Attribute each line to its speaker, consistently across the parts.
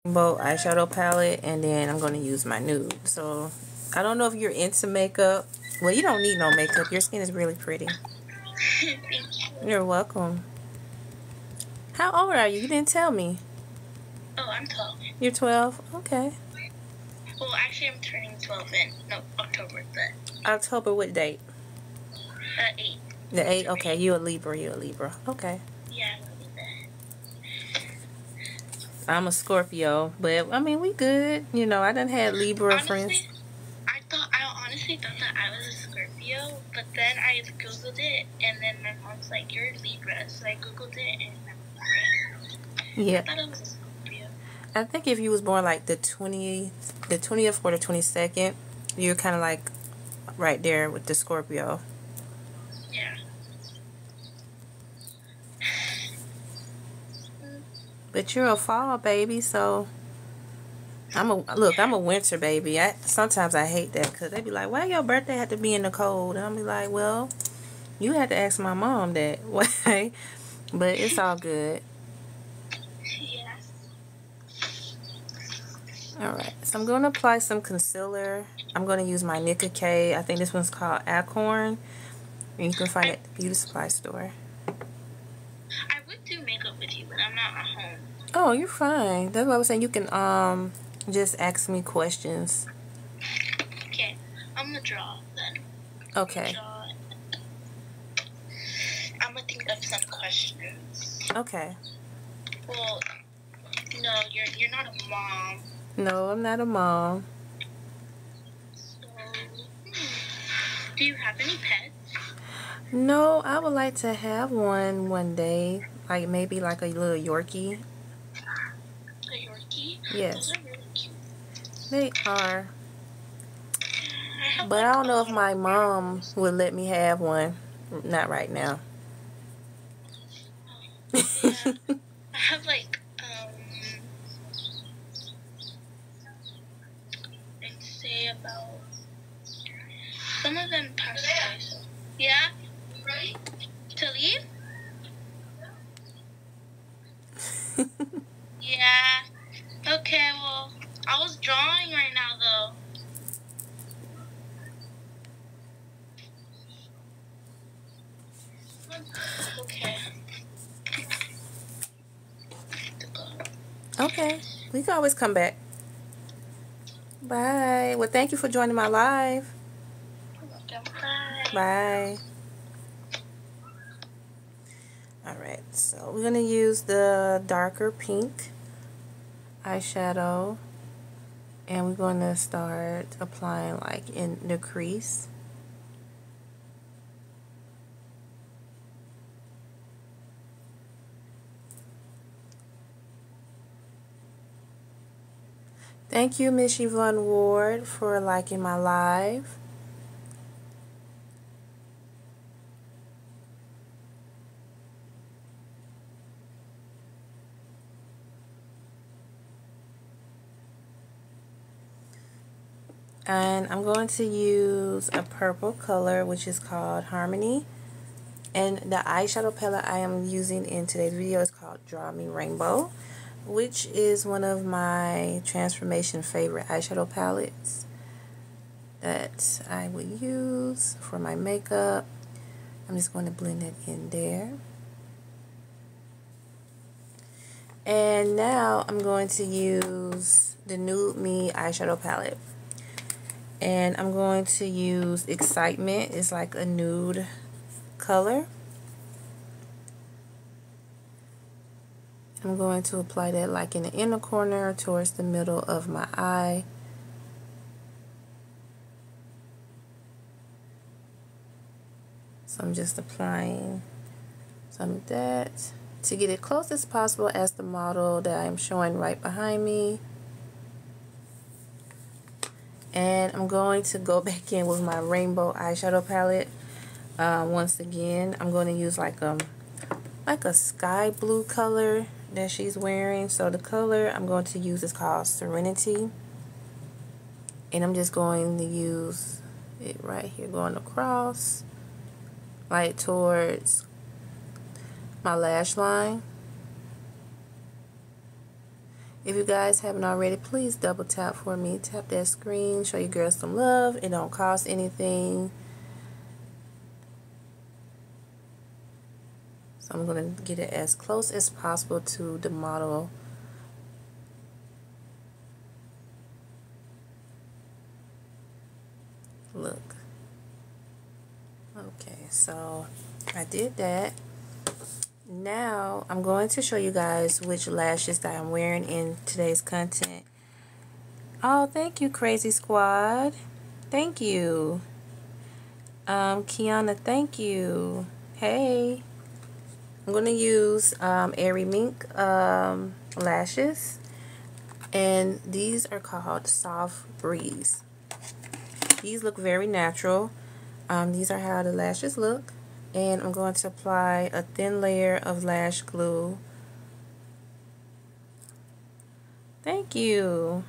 Speaker 1: rainbow eyeshadow palette, and then I'm going to use my nude. So I don't know if you're into makeup. Well, you don't need no makeup. Your skin is really pretty.
Speaker 2: Thank you.
Speaker 1: You're welcome. How old are you? You didn't tell me.
Speaker 2: Oh, I'm 12.
Speaker 1: You're 12? Okay.
Speaker 2: Well, actually, I'm turning 12 in October, but
Speaker 1: October, what date?
Speaker 2: 8.
Speaker 1: The 8th? Okay, you a Libra. Okay.
Speaker 2: Yeah,
Speaker 1: I'm a Scorpio, but I mean, we good. You know, I done had Libra friends.
Speaker 2: I honestly thought that I was a Scorpio, but then I Googled it, and then my mom's like, "You're a Libra," so I Googled it, and
Speaker 1: Yeah.
Speaker 2: I thought I was a Scorpio.
Speaker 1: I think if you was born like the 20th or the 22nd, you're kind of like right there with the Scorpio.
Speaker 2: Yeah.
Speaker 1: But you're a fall baby, so I'm a winter baby. Sometimes I hate that because they be like, why your birthday had to be in the cold? And I'll be like, well, you had to ask my mom that. Why? But it's all good.
Speaker 2: Yes.
Speaker 1: Alright, so I'm going to apply some concealer. I'm going to use my Nicka K. I think this one's called Acorn. And you can find it at the beauty supply store.
Speaker 2: I would do makeup with you, but I'm not at home.
Speaker 1: Oh, you're fine. That's what I was saying. You can just ask me questions.
Speaker 2: Okay, I'm gonna draw then.
Speaker 1: Okay.
Speaker 2: I'm gonna think of some questions.
Speaker 1: Okay.
Speaker 2: Well, no, you're not a mom.
Speaker 1: No, I'm not a mom.
Speaker 2: So, do you have any pets?
Speaker 1: No, I would like to have one day. Like maybe like a little Yorkie.
Speaker 2: A Yorkie?
Speaker 1: Yes.
Speaker 2: Those are really cute.
Speaker 1: They are. But I don't know if my mom would let me have one. Not right now.
Speaker 2: Yeah. I have like, I'd say about, some of them passed away, so. Yeah? Ready to leave? Yeah. Okay, well, I was drawing right now, though. Okay.
Speaker 1: Okay. We can always come back. Bye. Well, thank you for joining my live.
Speaker 2: Bye.
Speaker 1: Bye. Alright, so we're going to use the darker pink eyeshadow. And we're going to start applying like in the crease. Thank you, Miss Yvonne Ward, for liking my live. And I'm going to use a purple color, which is called Harmony. And the eyeshadow palette I am using in today's video is called Draw Me Rainbow, which is one of my transformation favorite eyeshadow palettes that I would use for my makeup. I'm just going to blend it in there. And now I'm going to use the Nude Me eyeshadow palette. And I'm going to use Excitement. It's like a nude color. I'm going to apply that like in the inner corner towards the middle of my eye. So I'm just applying some of that to get it close as possible as the model that I'm showing right behind me. And I'm going to go back in with my rainbow eyeshadow palette. Once again, I'm going to use like a sky blue color that she's wearing. So the color I'm going to use is called Serenity. And I'm just going to use it right here, going across, like towards my lash line. If you guys haven't already, please double tap for me. Tap that screen. Show your girls some love. It don't cost anything. So I'm going to get it as close as possible to the model. Look. Okay, so I did that. Now I'm going to show you guys which lashes that I'm wearing in today's content. Oh, thank you, Crazy Squad. Thank you. Kiana, thank you. Hey. I'm going to use Airy Mink lashes. And these are called Soft Breeze. These look very natural. These are how the lashes look. And I'm going to apply a thin layer of lash glue. Thank you.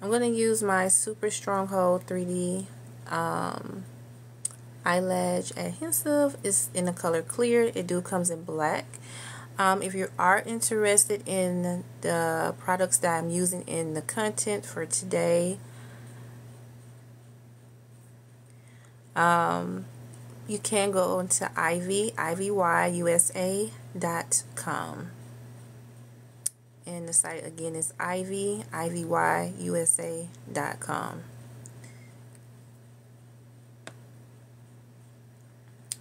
Speaker 1: I'm going to use my Super Stronghold 3D eyelash adhesive. It's in the color clear. It comes in black. If you are interested in the products that I'm using in the content for today, you can go into ivyusa.com. And the site again is ivyusa.com.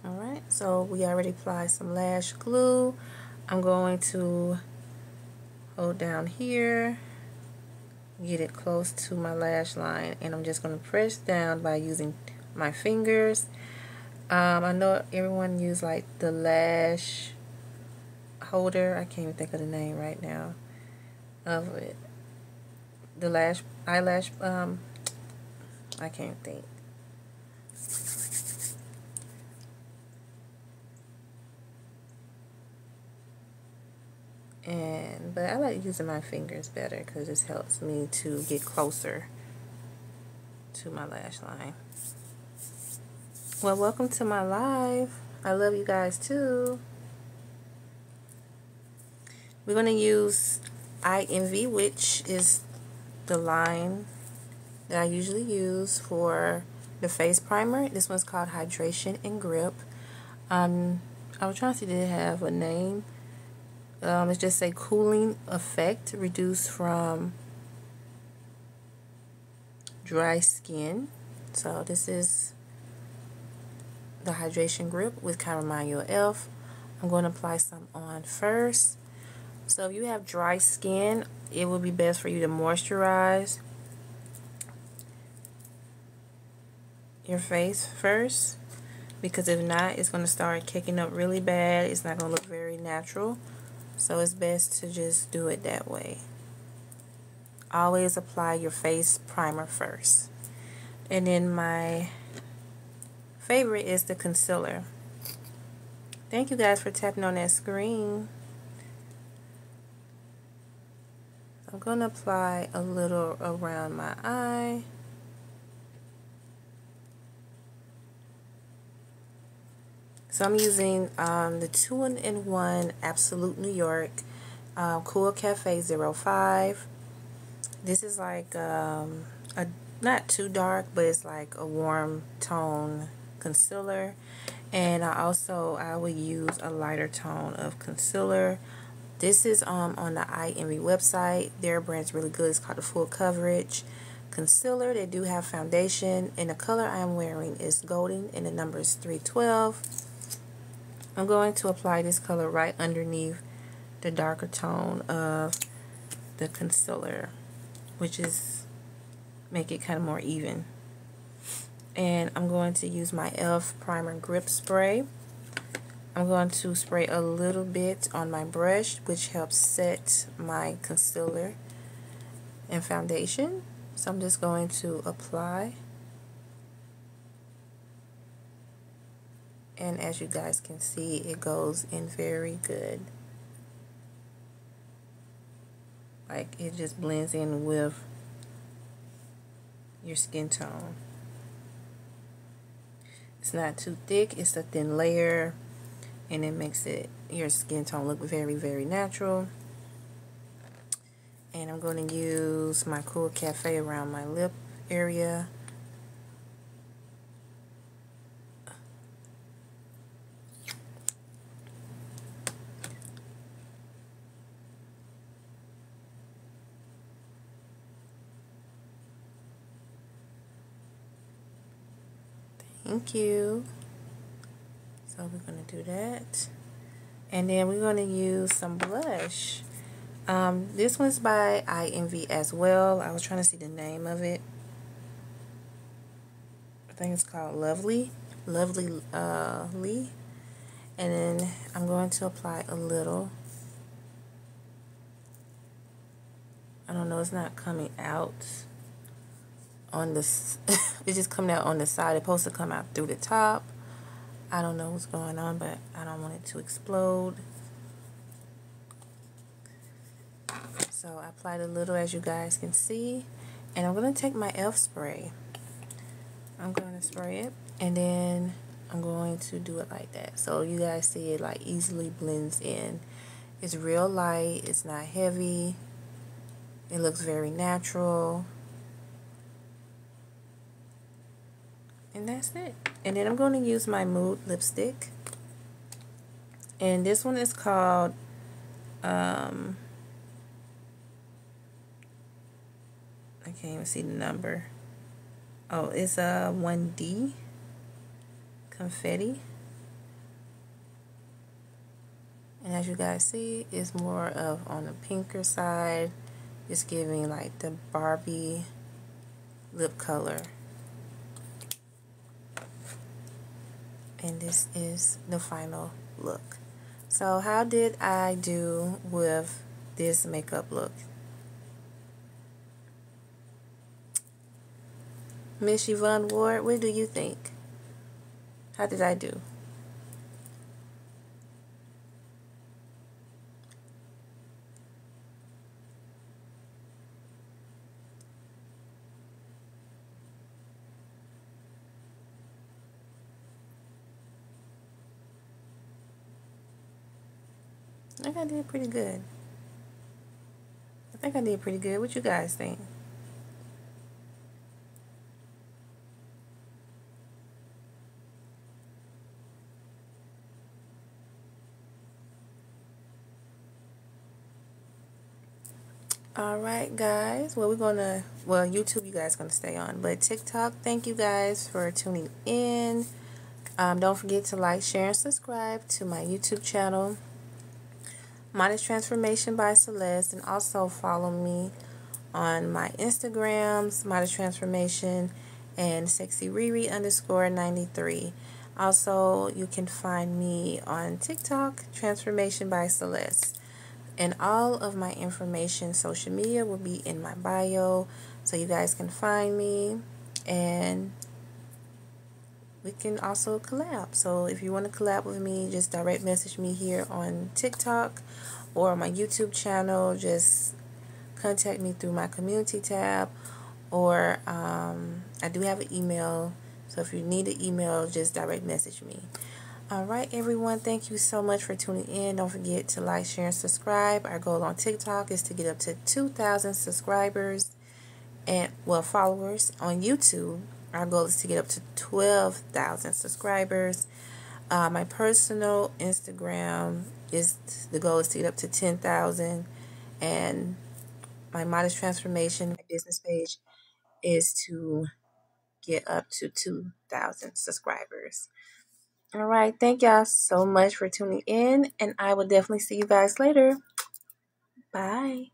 Speaker 1: Alright, so we already applied some lash glue. I'm going to hold down here, get it close to my lash line, and I'm just going to press down by using my fingers. I know everyone use like the lash holder. I can't even think of the name right now of it. The eyelash, I can't think. But I like using my fingers better because this helps me to get closer to my lash line. Well, welcome to my live. I love you guys too. We're going to use INV, which is the line that I usually use for the face primer. This one's called Hydration and Grip. I was trying to see, did it have a name? Let's just say cooling effect, reduced from dry skin. So this is the Hydration Grip with Chamomile Elf. I'm going to apply some on first. So if you have dry skin, it would be best for you to moisturize your face first, because if not, it's going to start kicking up really bad. It's not going to look very natural. So it's best to just do it that way. Always apply your face primer first. And then my favorite is the concealer. Thank you guys for tapping on that screen. I'm going to apply a little around my eye. So I'm using the 2-in-1 Absolute New York Cool Cafe 05. This is like not too dark, but it's like a warm tone concealer. And I will use a lighter tone of concealer. This is on the INV website. Their brand's really good. It's called the Full Coverage Concealer. They do have foundation, and the color I'm wearing is golden, and the number is 312. I'm going to apply this color right underneath the darker tone of the concealer, which is make it kind of more even. And I'm going to use my e.l.f. Primer Grip Spray. I'm going to spray a little bit on my brush, which helps set my concealer and foundation. So I'm just going to apply. And as you guys can see, it goes in very good. Like, it just blends in with your skin tone. It's not too thick, it's a thin layer, and it makes your skin tone look very, very natural. And I'm going to use my Cool Cafe around my lip area. Thank you. So we're going to do that. And then we're going to use some blush. This one's by I Envy as well. I was trying to see the name of it. I think it's called Lovely Lee. And then I'm going to apply a little. I don't know, it's not coming out on this. It's just coming out on the side. It's supposed to come out through the top. I don't know what's going on, but I don't want it to explode. So I applied a little, as you guys can see. And I'm going to take my e.l.f. spray. I'm going to spray it. And then I'm going to do it like that. So you guys see it like easily blends in. It's real light. It's not heavy. It looks very natural. And that's it. And then I'm going to use my Mood lipstick. And this one is called I can't even see the number. Oh, it's a 1D Confetti. And as you guys see, it's more of on the pinker side. It's giving like the Barbie lip color. And this is the final look. So how did I do with this makeup look? Miss Yvonne Ward, what do you think? How did I do? I think I did pretty good. I think I did pretty good. What you guys think? Alright guys, well YouTube you guys gonna stay on, but TikTok, thank you guys for tuning in. Don't forget to like, share, and subscribe to my YouTube channel, Modest Transformation by Celeste, and also follow me on my Instagrams, Modest Transformation and SexyRiri_93. Also, you can find me on TikTok, Transformation by Celeste. And all of my information, social media, will be in my bio, so you guys can find me, and we can also collab. So if you want to collab with me, just direct message me here on TikTok or my YouTube channel. Just contact me through my community tab, or I do have an email, so if you need an email, just direct message me. Alright everyone, thank you so much for tuning in. Don't forget to like, share, and subscribe. Our goal on TikTok is to get up to 2,000 subscribers and, well, followers. On YouTube, our goal is to get up to 12,000 subscribers. My personal Instagram the goal is to get up to 10,000, and my Modest Transformation, my business page, is to get up to 2,000 subscribers. All right. Thank y'all so much for tuning in, and I will definitely see you guys later. Bye.